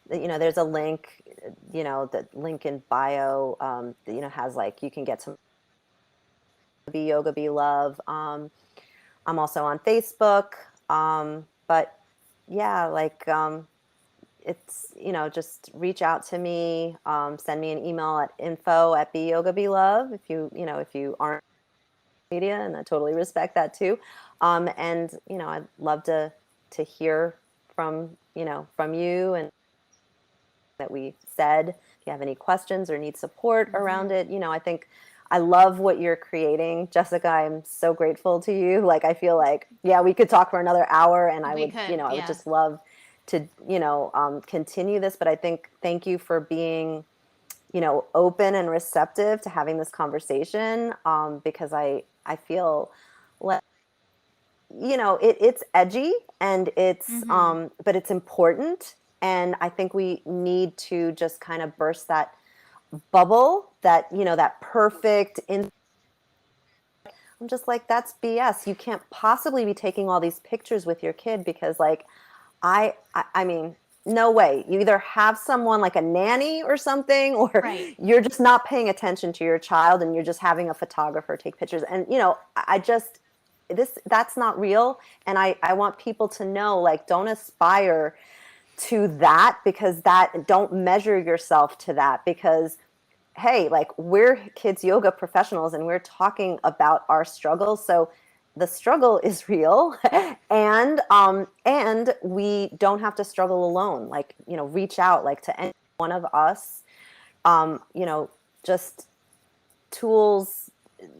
there's a link, the link in bio, that, has like, you can get some Be Yoga Be Love. I'm also on Facebook. But yeah, like, it's, just reach out to me, send me an email at info@beyogabeloved if you aren't on media, and I totally respect that too. And I'd love to hear from you, and that we said. If you have any questions or need support around it, I think I love what you're creating, Jessica. I'm so grateful to you. Like I feel like, yeah, we could talk for another hour, and We could, I would yeah. just love to continue this. But I think, thank you for being, open and receptive to having this conversation, because I feel like, it's edgy, and Mm-hmm. but it's important. And I think we need to just kind of burst that bubble, that, that perfect in. I'm just like, that's BS. You can't possibly be taking all these pictures with your kid, because like, I mean, no way. You either have someone like a nanny or something, or Right. you're just not paying attention to your child and you're just having a photographer take pictures. And, I just, that's not real. And I want people to know, like, don't aspire to that, because don't measure yourself to that, because hey, like, we're kids yoga professionals and we're talking about our struggles. So the struggle is real, and we don't have to struggle alone. Like, reach out, like, to any one of us. Um, you know, just tools,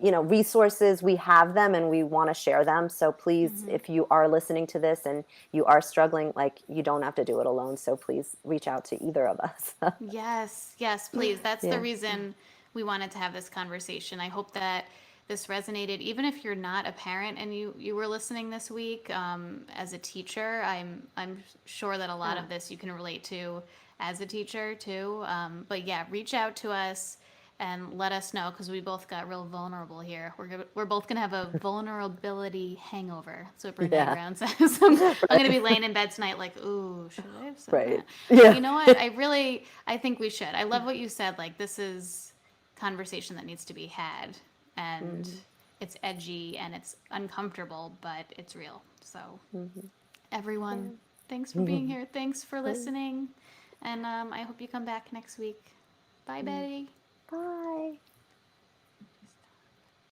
resources, we have them and we want to share them. So please, Mm-hmm. if you are listening to this and you are struggling, like, you don't have to do it alone. So please reach out to either of us. Yes, yes, please. That's the Yeah. reason we wanted to have this conversation. I hope that this resonated, even if you're not a parent and you were listening this week. As a teacher, I'm sure that a lot Yeah. of this you can relate to as a teacher too. But yeah, reach out to us and let us know, because we both got real vulnerable here. We're both gonna have a vulnerability hangover. That's what Brene Yeah. Brown says. I'm gonna be Right. laying in bed tonight like, ooh, should I have said Right. that? But Yeah. you know what? I think we should. I love what you said. Like, this is conversation that needs to be had, and Mhm. it's edgy and it's uncomfortable, but it's real. So, Mhm. everyone, Yeah. thanks for being here. Thanks for listening, and I hope you come back next week. Bye, Betty. Bye.